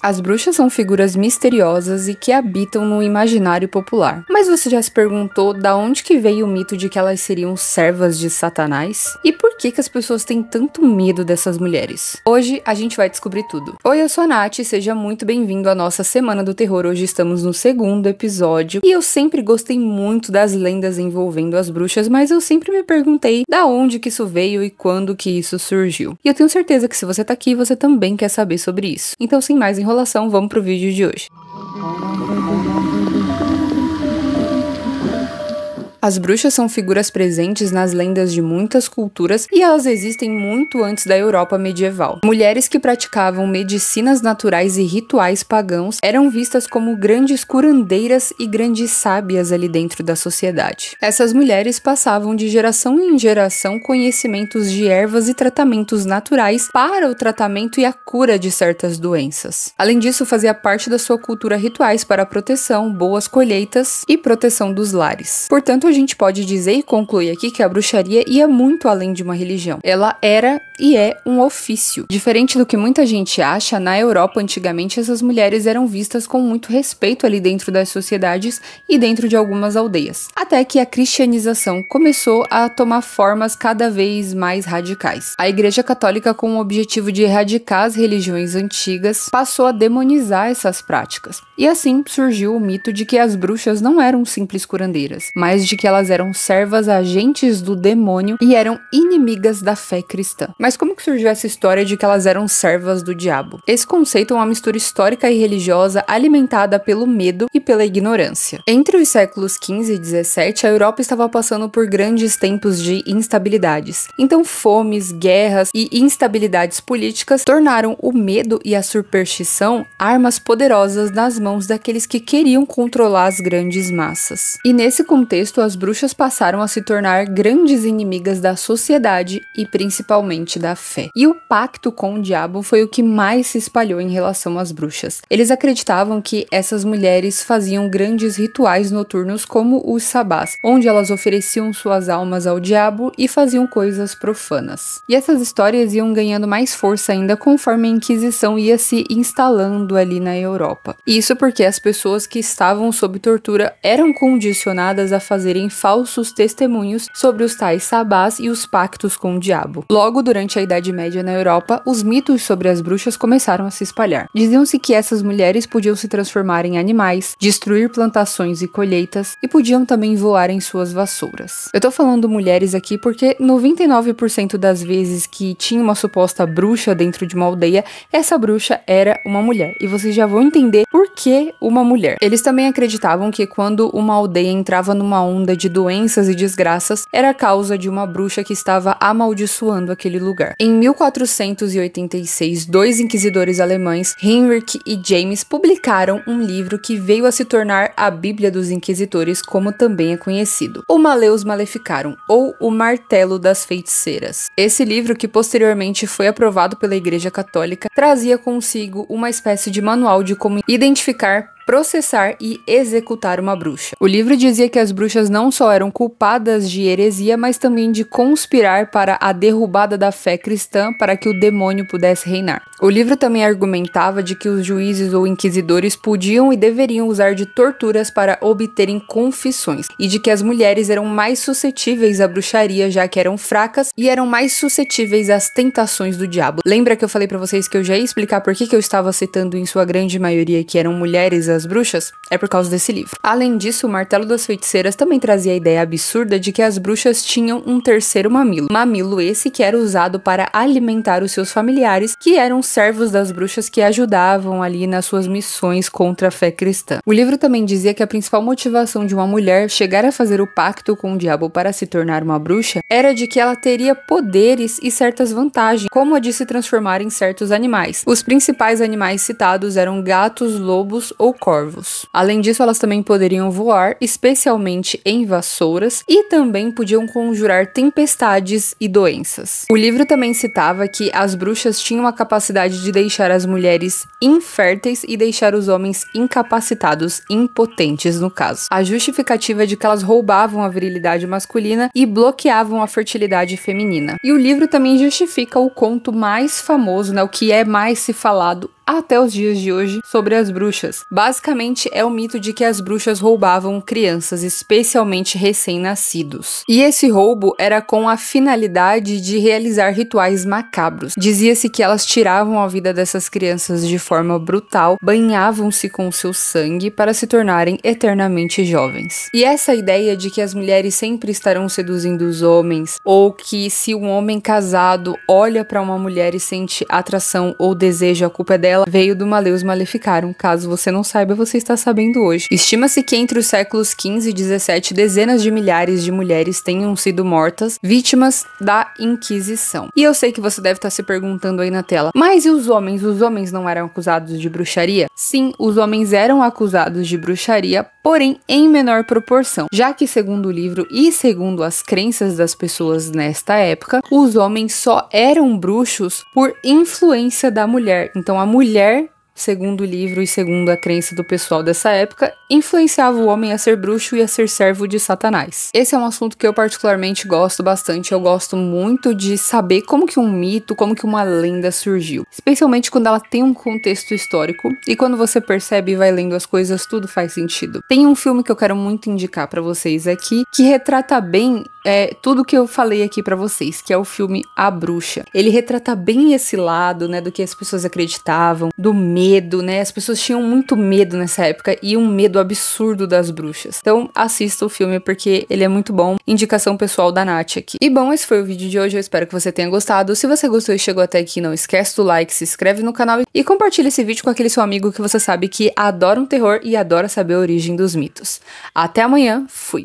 As bruxas são figuras misteriosas e que habitam no imaginário popular. Mas você já se perguntou da onde que veio o mito de que elas seriam servas de Satanás? E por que as pessoas têm tanto medo dessas mulheres? Hoje a gente vai descobrir tudo. Oi, eu sou a Nath, seja muito bem-vindo à nossa Semana do Terror. Hoje estamos no segundo episódio e eu sempre gostei muito das lendas envolvendo as bruxas, mas eu sempre me perguntei da onde que isso veio e quando que isso surgiu. E eu tenho certeza que se você tá aqui, você também quer saber sobre isso. Então, sem mais enrolação, vamos pro vídeo de hoje. As bruxas são figuras presentes nas lendas de muitas culturas e elas existem muito antes da Europa medieval. Mulheres que praticavam medicinas naturais e rituais pagãos eram vistas como grandes curandeiras e grandes sábias ali dentro da sociedade. Essas mulheres passavam de geração em geração conhecimentos de ervas e tratamentos naturais para o tratamento e a cura de certas doenças. Além disso, fazia parte da sua cultura rituais para a proteção, boas colheitas e proteção dos lares. Portanto, a gente pode dizer e concluir aqui que a bruxaria ia muito além de uma religião. Ela era e é um ofício. Diferente do que muita gente acha, na Europa antigamente essas mulheres eram vistas com muito respeito ali dentro das sociedades e dentro de algumas aldeias. Até que a cristianização começou a tomar formas cada vez mais radicais. A Igreja Católica, com o objetivo de erradicar as religiões antigas, passou a demonizar essas práticas. E assim surgiu o mito de que as bruxas não eram simples curandeiras, mas de que elas eram servas agentes do demônio e eram inimigas da fé cristã. Mas como que surgiu essa história de que elas eram servas do diabo? Esse conceito é uma mistura histórica e religiosa alimentada pelo medo e pela ignorância. Entre os séculos XV e XVII, a Europa estava passando por grandes tempos de instabilidades. Então, fomes, guerras e instabilidades políticas tornaram o medo e a superstição armas poderosas nas mãos daqueles que queriam controlar as grandes massas. E nesse contexto, as bruxas passaram a se tornar grandes inimigas da sociedade e principalmente da fé. E o pacto com o diabo foi o que mais se espalhou em relação às bruxas. Eles acreditavam que essas mulheres faziam grandes rituais noturnos como os sabás, onde elas ofereciam suas almas ao diabo e faziam coisas profanas. E essas histórias iam ganhando mais força ainda conforme a Inquisição ia se instalando ali na Europa. Isso porque as pessoas que estavam sob tortura eram condicionadas a fazerem falsos testemunhos sobre os tais sabás e os pactos com o diabo. Logo, durante a Idade Média na Europa, os mitos sobre as bruxas começaram a se espalhar. Diziam-se que essas mulheres podiam se transformar em animais, destruir plantações e colheitas e podiam também voar em suas vassouras. Eu tô falando mulheres aqui porque 99% das vezes que tinha uma suposta bruxa dentro de uma aldeia, essa bruxa era uma mulher. E vocês já vão entender por que uma mulher. Eles também acreditavam que quando uma aldeia entrava numa onda de doenças e desgraças, era a causa de uma bruxa que estava amaldiçoando aquele lugar. Em 1486, dois inquisidores alemães, Heinrich e James, publicaram um livro que veio a se tornar a Bíblia dos Inquisitores, como também é conhecido, o Maleus Maleficarum, ou o Martelo das Feiticeiras. Esse livro, que posteriormente foi aprovado pela Igreja Católica, trazia consigo uma espécie de manual de como identificar, processar e executar uma bruxa. O livro dizia que as bruxas não só eram culpadas de heresia, mas também de conspirar para a derrubada da fé cristã para que o demônio pudesse reinar. O livro também argumentava de que os juízes ou inquisidores podiam e deveriam usar de torturas para obterem confissões, e de que as mulheres eram mais suscetíveis à bruxaria, já que eram fracas e eram mais suscetíveis às tentações do diabo. Lembra que eu falei pra vocês que eu já ia explicar por que eu estava citando em sua grande maioria que eram mulheres as bruxas? É por causa desse livro. Além disso, o Martelo das Feiticeiras também trazia a ideia absurda de que as bruxas tinham um terceiro mamilo. Mamilo esse que era usado para alimentar os seus familiares, que eram servos das bruxas que ajudavam ali nas suas missões contra a fé cristã. O livro também dizia que a principal motivação de uma mulher chegar a fazer o pacto com o diabo para se tornar uma bruxa era de que ela teria poderes e certas vantagens, como a de se transformar em certos animais. Os principais animais citados eram gatos, lobos ou corvos. Além disso, elas também poderiam voar, especialmente em vassouras, e também podiam conjurar tempestades e doenças. O livro também citava que as bruxas tinham a capacidade de deixar as mulheres inférteis e deixar os homens incapacitados, impotentes no caso. A justificativa é de que elas roubavam a virilidade masculina e bloqueavam a fertilidade feminina. E o livro também justifica o conto mais famoso, o que é mais se falado até os dias de hoje sobre as bruxas. Basicamente, é o mito de que as bruxas roubavam crianças, especialmente recém-nascidos. E esse roubo era com a finalidade de realizar rituais macabros. Dizia-se que elas tiravam a vida dessas crianças de forma brutal, banhavam-se com seu sangue para se tornarem eternamente jovens. E essa ideia de que as mulheres sempre estarão seduzindo os homens, ou que se um homem casado olha para uma mulher e sente atração ou desejo, a culpa é dela, veio do Maleus Maleficarum. Caso você não saiba, você está sabendo hoje. Estima-se que entre os séculos XV e XVII, dezenas de milhares de mulheres tenham sido mortas, vítimas da Inquisição. E eu sei que você deve estar se perguntando aí na tela, mas e os homens? Os homens não eram acusados de bruxaria? Sim, os homens eram acusados de bruxaria, porém em menor proporção, já que segundo o livro e segundo as crenças das pessoas nesta época, os homens só eram bruxos por influência da mulher. Então a mulher, segundo o livro e segundo a crença do pessoal dessa época, influenciava o homem a ser bruxo e a ser servo de Satanás. Esse é um assunto que eu particularmente gosto bastante. Eu gosto muito de saber como que um mito, como que uma lenda surgiu, especialmente quando ela tem um contexto histórico e quando você percebe e vai lendo as coisas, tudo faz sentido. Tem um filme que eu quero muito indicar pra vocês aqui, que retrata bem tudo que eu falei aqui pra vocês, que é o filme A Bruxa. Ele retrata bem esse lado, né, do que as pessoas acreditavam, do medo, né, as pessoas tinham muito medo nessa época e um medo absurdo das bruxas. Então assista o filme porque ele é muito bom. Indicação pessoal da Nath aqui. E bom, esse foi o vídeo de hoje, eu espero que você tenha gostado. Se você gostou e chegou até aqui, não esquece do like, se inscreve no canal e compartilha esse vídeo com aquele seu amigo que você sabe que adora um terror e adora saber a origem dos mitos. Até amanhã, fui!